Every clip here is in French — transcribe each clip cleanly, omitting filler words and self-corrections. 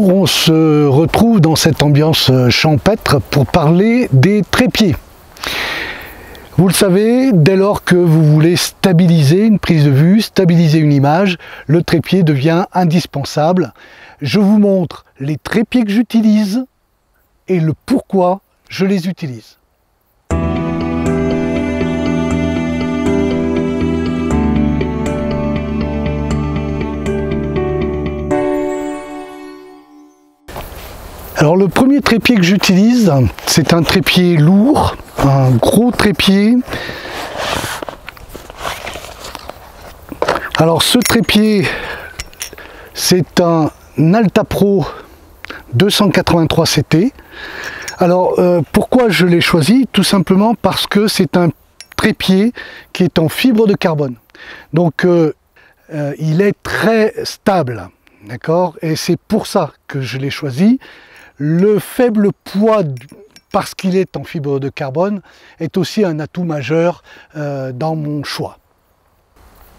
Bonjour, on se retrouve dans cette ambiance champêtre pour parler des trépieds. Vous le savez, dès lors que vous voulez stabiliser une prise de vue, stabiliser une image, le trépied devient indispensable. Je vous montre les trépieds que j'utilise et le pourquoi je les utilise. Alors le premier trépied que j'utilise, c'est un trépied lourd, un gros trépied. Alors ce trépied, c'est un Altapro 283 CT. Alors pourquoi je l'ai choisi? Tout simplement parce que c'est un trépied qui est en fibre de carbone. Donc il est très stable, d'accord? Et c'est pour ça que je l'ai choisi. Le faible poids, parce qu'il est en fibre de carbone, est aussi un atout majeur dans mon choix.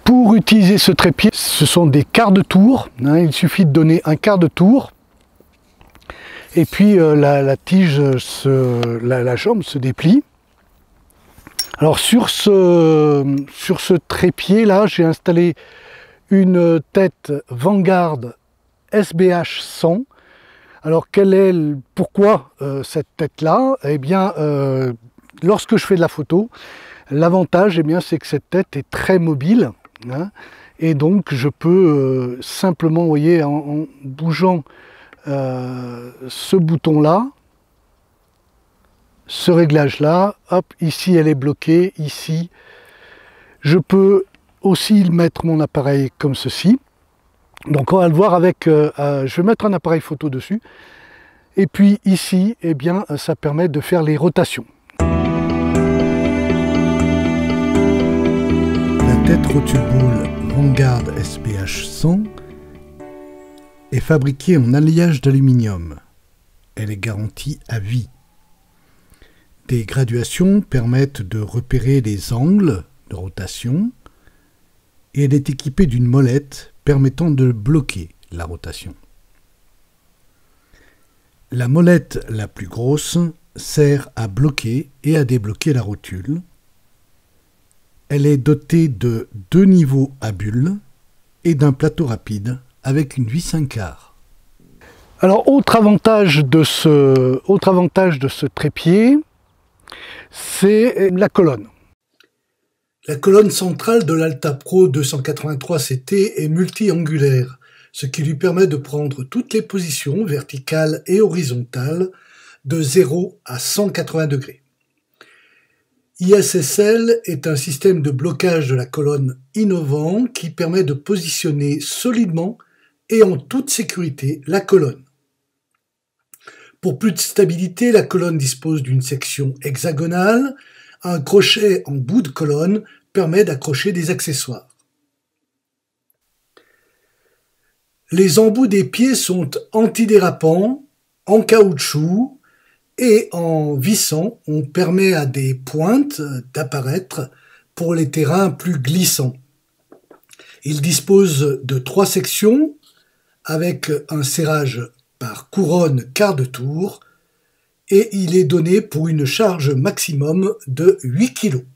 Pour utiliser ce trépied, ce sont des quarts de tour. Hein, il suffit de donner un quart de tour. Et puis la tige, la jambe se déplie. Alors sur ce trépied-là, j'ai installé une tête Vanguard SBH 100. Alors pourquoi cette tête-là? Eh bien, lorsque je fais de la photo, l'avantage, eh bien, c'est que cette tête est très mobile, hein, et donc je peux simplement, vous voyez, en bougeant ce bouton-là, ce réglage-là, hop, ici elle est bloquée, ici, je peux aussi mettre mon appareil comme ceci. Donc on va le voir avec, je vais mettre un appareil photo dessus, et puis ici, eh bien, ça permet de faire les rotations. La tête Rotule Vanguard SBH 100 est fabriquée en alliage d'aluminium. Elle est garantie à vie. Des graduations permettent de repérer les angles de rotation, et elle est équipée d'une molette permettant de bloquer la rotation. La molette la plus grosse sert à bloquer et à débloquer la rotule. Elle est dotée de 2 niveaux à bulles et d'un plateau rapide avec une vis 5/4. Alors autre avantage de ce trépied, c'est la colonne. La colonne centrale de l'Altapro 283 CT est multi-angulaire, ce qui lui permet de prendre toutes les positions verticales et horizontales de 0 à 180 degrés. ISSL est un système de blocage de la colonne innovant qui permet de positionner solidement et en toute sécurité la colonne. Pour plus de stabilité, la colonne dispose d'une section hexagonale. Un crochet en bout de colonne permet d'accrocher des accessoires. Les embouts des pieds sont antidérapants, en caoutchouc et en vissant, on permet à des pointes d'apparaître pour les terrains plus glissants. Il dispose de 3 sections avec un serrage par couronne quart de tour, et il est donné pour une charge maximum de 8 kg.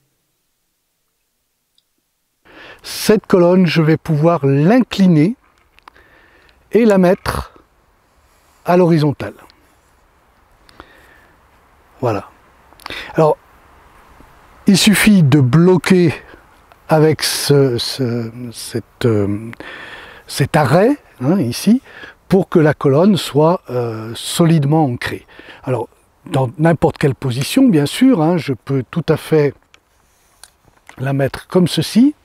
Cette colonne, je vais pouvoir l'incliner et la mettre à l'horizontale. Voilà. Alors, il suffit de bloquer avec cet arrêt, hein, ici, pour que la colonne soit solidement ancrée. Alors, dans n'importe quelle position, bien sûr, hein, je peux tout à fait la mettre comme ceci.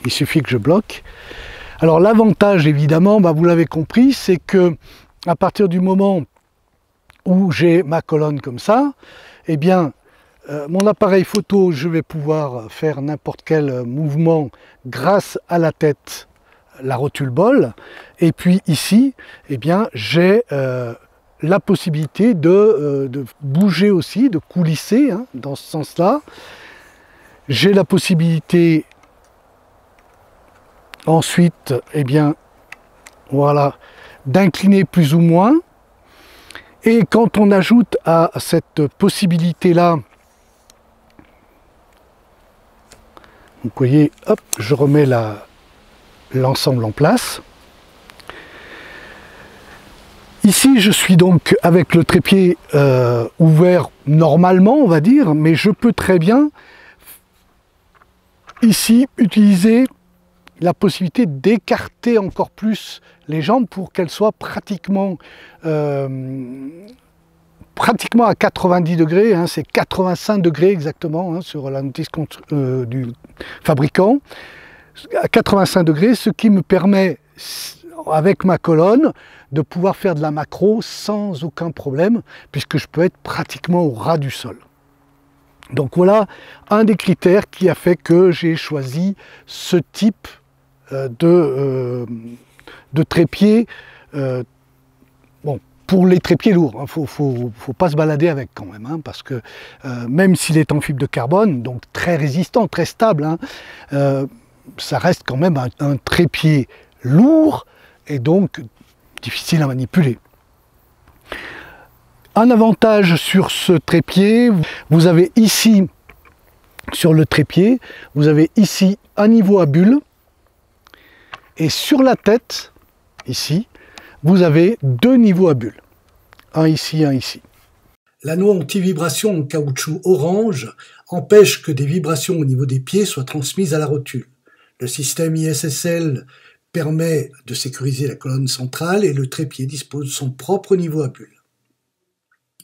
Il suffit que je bloque. Alors l'avantage, évidemment, vous l'avez compris, c'est que à partir du moment où j'ai ma colonne comme ça, eh bien, mon appareil photo, je vais pouvoir faire n'importe quel mouvement grâce à la tête, la rotule bol. Et puis ici, eh bien, j'ai la possibilité de bouger aussi, de coulisser, hein, dans ce sens-là. J'ai la possibilité ensuite, eh bien, voilà, d'incliner plus ou moins. Et quand on ajoute à cette possibilité-là, vous voyez, hop, je remets l'ensemble en place. Ici, je suis donc avec le trépied ouvert normalement, on va dire, mais je peux très bien, ici, utiliser la possibilité d'écarter encore plus les jambes pour qu'elles soient pratiquement à 90 degrés, hein, c'est 85 degrés exactement hein, sur la notice du fabricant, à 85 degrés, ce qui me permet, avec ma colonne, de pouvoir faire de la macro sans aucun problème, puisque je peux être pratiquement au ras du sol. Donc voilà un des critères qui a fait que j'ai choisi ce type de trépied. Bon, pour les trépieds lourds, il ne faut pas se balader avec quand même, hein, parce que même s'il est en fibre de carbone, donc très résistant, très stable, hein, ça reste quand même un trépied lourd et donc difficile à manipuler. Un avantage sur ce trépied, vous avez ici, sur le trépied, vous avez ici un niveau à bulles, et sur la tête, ici, vous avez deux niveaux à bulles. Un ici, un ici. L'anneau anti-vibration en caoutchouc orange empêche que des vibrations au niveau des pieds soient transmises à la rotule. Le système ISSL permet de sécuriser la colonne centrale et le trépied dispose de son propre niveau à bulles.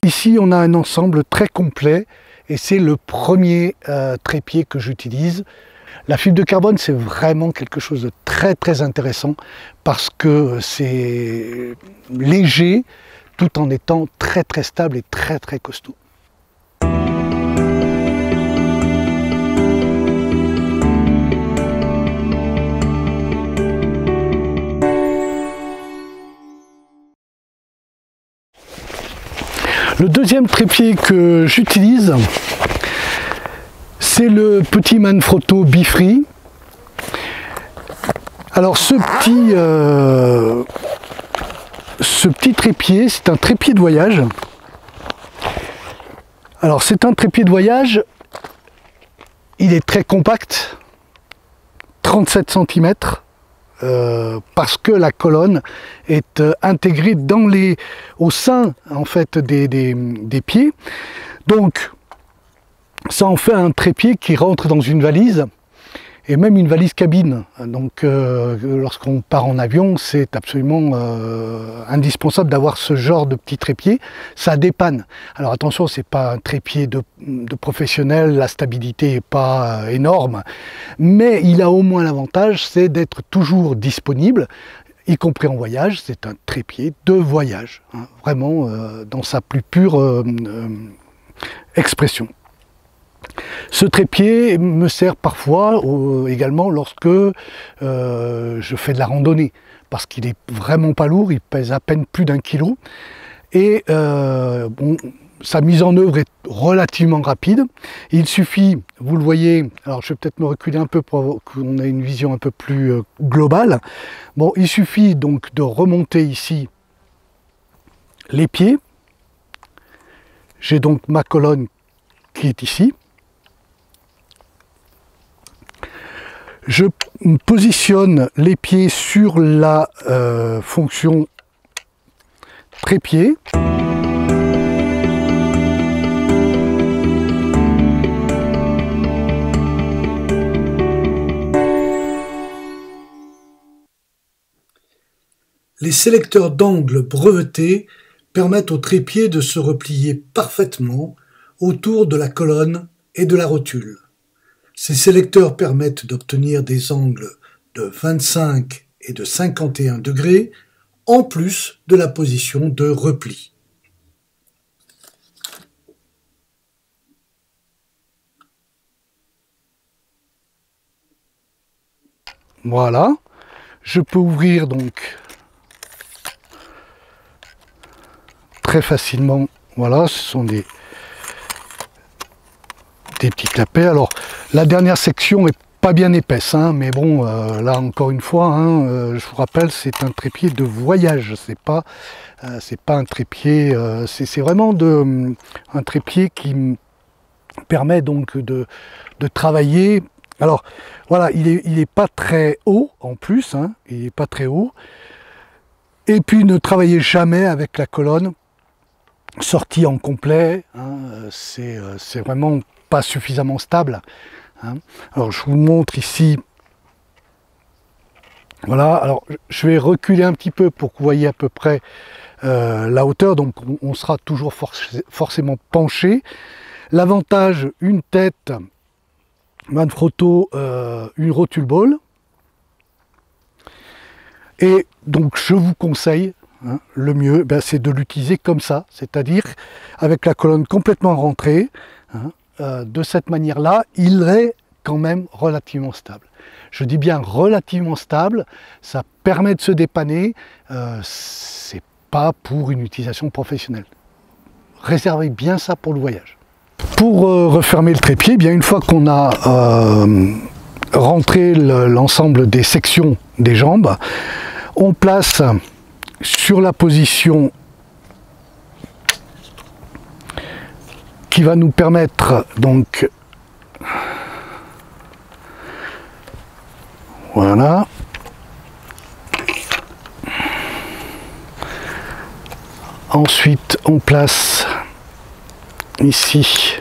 Ici, on a un ensemble très complet et c'est le premier trépied que j'utilise. La fibre de carbone, c'est vraiment quelque chose de très très intéressant parce que c'est léger tout en étant très très stable et très très costaud. Le deuxième trépied que j'utilise, c'est le petit Manfrotto Bifree. Alors ce petit trépied, c'est un trépied de voyage. Alors c'est un trépied de voyage, il est très compact, 37 cm, parce que la colonne est intégrée au sein en fait des pieds. Donc ça en fait un trépied qui rentre dans une valise, et même une valise cabine. Donc lorsqu'on part en avion, c'est absolument indispensable d'avoir ce genre de petit trépied. Ça dépanne. Alors attention, c'est pas un trépied de professionnel, la stabilité n'est pas énorme, mais il a au moins l'avantage, c'est d'être toujours disponible, y compris en voyage. C'est un trépied de voyage, hein, vraiment dans sa plus pure expression. Ce trépied me sert parfois également lorsque je fais de la randonnée, parce qu'il est vraiment pas lourd, il pèse à peine plus d'1 kg, et bon, sa mise en œuvre est relativement rapide. Il suffit, vous le voyez, alors je vais peut-être me reculer un peu pour qu'on ait une vision un peu plus globale. Bon, il suffit donc de remonter ici les pieds. J'ai donc ma colonne qui est ici. Je positionne les pieds sur la fonction trépied. Les sélecteurs d'angle brevetés permettent au trépied de se replier parfaitement autour de la colonne et de la rotule. Ces sélecteurs permettent d'obtenir des angles de 25 et de 51 degrés, en plus de la position de repli. Voilà, je peux ouvrir donc très facilement. Voilà, ce sont des petits clapets. Alors la dernière section est pas bien épaisse, hein, mais bon, là encore une fois, hein, je vous rappelle, c'est un trépied de voyage, c'est pas un trépied, c'est vraiment un trépied qui me permet donc de travailler. Alors voilà, il est pas très haut en plus, hein, il est pas très haut. Et puis ne travaillez jamais avec la colonne sortie en complet, hein, c'est vraiment pas suffisamment stable. Hein. Alors je vous montre ici. Voilà, alors je vais reculer un petit peu pour que vous voyez à peu près la hauteur, donc on sera toujours forcément penché. L'avantage, une tête Manfrotto, une rotule ball. Et donc je vous conseille, hein, le mieux, ben, c'est de l'utiliser comme ça, c'est-à-dire avec la colonne complètement rentrée. Hein, de cette manière-là, il est quand même relativement stable. Je dis bien relativement stable, ça permet de se dépanner, c'est pas pour une utilisation professionnelle. Réservez bien ça pour le voyage. Pour refermer le trépied, bien une fois qu'on a rentré l'ensemble des sections des jambes, on place sur la position qui va nous permettre donc, voilà, ensuite on place ici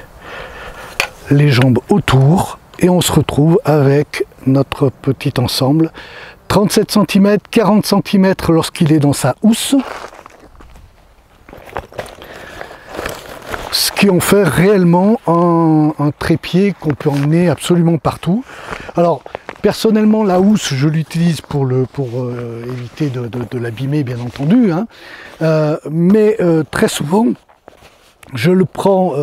les jambes autour et on se retrouve avec notre petit ensemble 37 cm, 40 cm lorsqu'il est dans sa housse, ce qui en fait réellement un trépied qu'on peut emmener absolument partout. Alors personnellement, la housse, je l'utilise pour éviter de l'abîmer, bien entendu, hein. Mais très souvent je le prends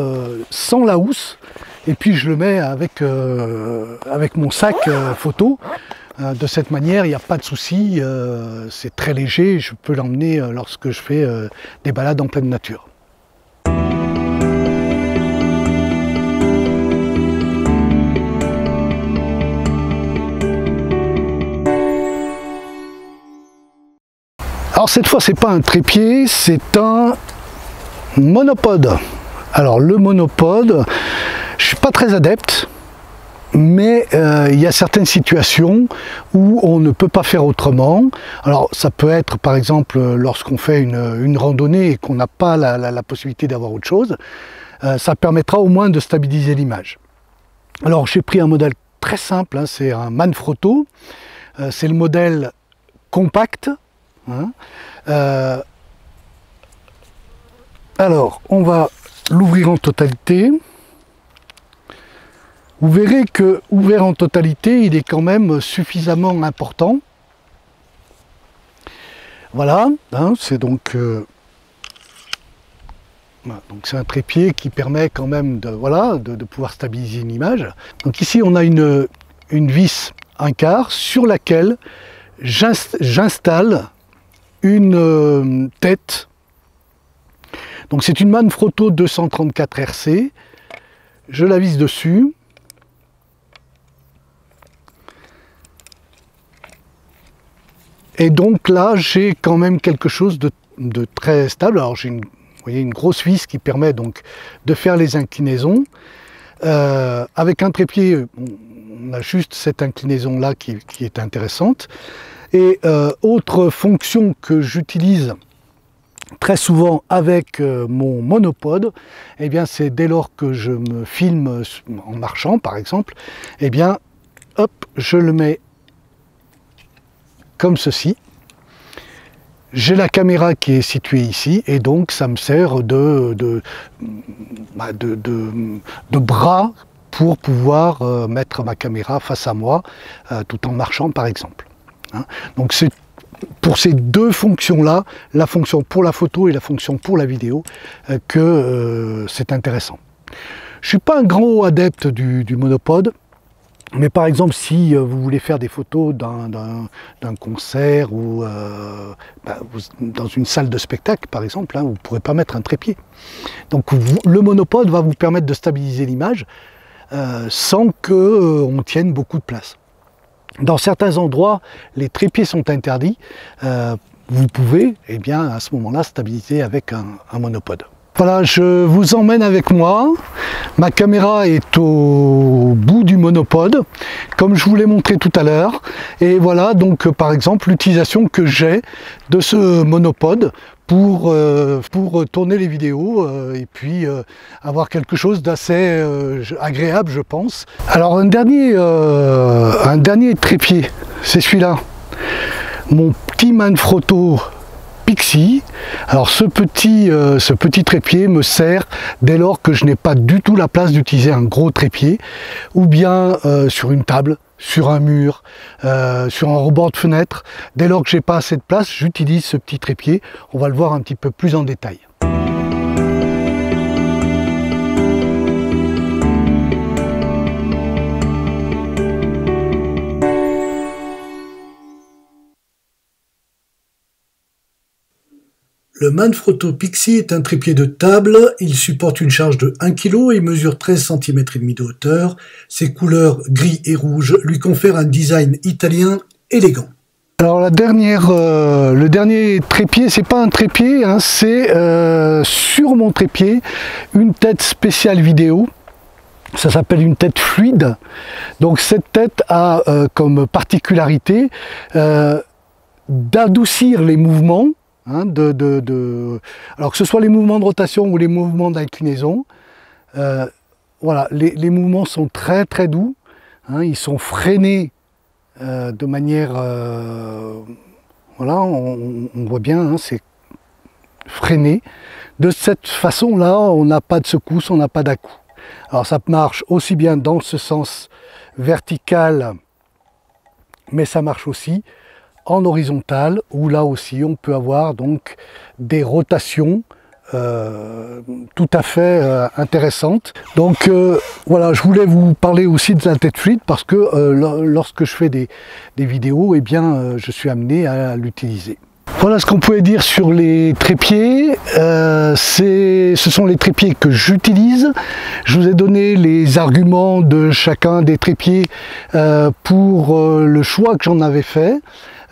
sans la housse et puis je le mets avec mon sac photo. De cette manière, il n'y a pas de souci, c'est très léger, je peux l'emmener lorsque je fais des balades en pleine nature. Alors cette fois, c'est pas un trépied, c'est un monopode. Alors le monopode, je suis pas très adepte, mais il y a certaines situations où on ne peut pas faire autrement. Alors ça peut être par exemple lorsqu'on fait une randonnée et qu'on n'a pas la possibilité d'avoir autre chose, ça permettra au moins de stabiliser l'image. Alors j'ai pris un modèle très simple, hein, c'est un Manfrotto, c'est le modèle compact. Hein. Alors on va l'ouvrir en totalité. Vous verrez que ouvert en totalité, il est quand même suffisamment important. Voilà, hein, c'est donc c'est un trépied qui permet quand même de pouvoir stabiliser une image. Donc ici on a une vis 1/4 sur laquelle j'installe une tête. Donc c'est une Manfrotto 234 RC. Je la visse dessus. Et donc là, j'ai quand même quelque chose de très stable. Alors j'ai vous voyez, une grosse vis qui permet donc de faire les inclinaisons. Avec un trépied, on a juste cette inclinaison-là qui est intéressante. Et autre fonction que j'utilise très souvent avec mon monopode, eh bien c'est dès lors que je me filme en marchant, par exemple, eh bien, hop, je le mets comme ceci. J'ai la caméra qui est située ici et donc ça me sert de bras pour pouvoir mettre ma caméra face à moi tout en marchant par exemple. Hein. Donc c'est pour ces deux fonctions-là, la fonction pour la photo et la fonction pour la vidéo, que c'est intéressant. Je ne suis pas un grand adepte du monopode. Mais par exemple, si vous voulez faire des photos d'un concert ou dans une salle de spectacle, par exemple, hein, vous ne pourrez pas mettre un trépied. Donc le monopode va vous permettre de stabiliser l'image. sans qu'on tienne beaucoup de place. Dans certains endroits, les trépieds sont interdits. Vous pouvez, eh bien, à ce moment-là, stabiliser avec un monopode. Voilà, je vous emmène avec moi. Ma caméra est au bout du monopode, comme je vous l'ai montré tout à l'heure. Et voilà donc par exemple l'utilisation que j'ai de ce monopode pour tourner les vidéos et puis avoir quelque chose d'assez agréable, je pense. Alors un dernier trépied, c'est celui-là. Mon petit Manfrotto Pixie. Alors ce petit trépied me sert dès lors que je n'ai pas du tout la place d'utiliser un gros trépied, ou bien sur une table, sur un mur, sur un rebord de fenêtre. Dès lors que j'ai pas assez de place, j'utilise ce petit trépied. On va le voir un petit peu plus en détail. Le Manfrotto Pixie est un trépied de table, il supporte une charge de 1 kg et mesure 13 cm et demi de hauteur. Ses couleurs gris et rouge lui confèrent un design italien élégant. Alors le dernier trépied, c'est pas un trépied, hein, c'est sur mon trépied une tête spéciale vidéo. Ça s'appelle une tête fluide. Donc cette tête a comme particularité d'adoucir les mouvements. Hein, alors que ce soit les mouvements de rotation ou les mouvements d'inclinaison, voilà, les mouvements sont très très doux, hein, ils sont freinés de manière, voilà, on voit bien, hein, c'est freiné. De cette façon-là, on n'a pas de secousse, on n'a pas d'à-coup. Alors ça marche aussi bien dans ce sens vertical, mais ça marche aussi en horizontal, où là aussi on peut avoir donc des rotations tout à fait intéressantes. Donc voilà, je voulais vous parler aussi de la tête fluide parce que lorsque je fais des vidéos, eh bien je suis amené à l'utiliser. Voilà ce qu'on pouvait dire sur les trépieds. Ce sont les trépieds que j'utilise. Je vous ai donné les arguments de chacun des trépieds pour le choix que j'en avais fait.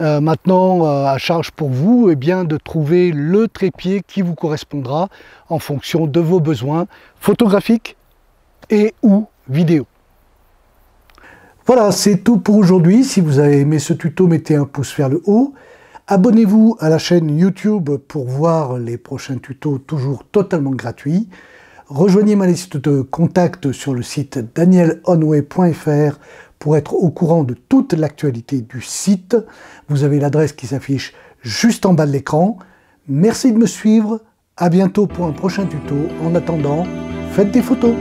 Maintenant, à charge pour vous, eh bien, de trouver le trépied qui vous correspondra en fonction de vos besoins photographiques et ou vidéo. Voilà, c'est tout pour aujourd'hui. Si vous avez aimé ce tuto, mettez un pouce vers le haut. Abonnez-vous à la chaîne YouTube pour voir les prochains tutos toujours totalement gratuits. Rejoignez ma liste de contacts sur le site danielonway.fr pour être au courant de toute l'actualité du site. Vous avez l'adresse qui s'affiche juste en bas de l'écran. Merci de me suivre. À bientôt pour un prochain tuto. En attendant, faites des photos.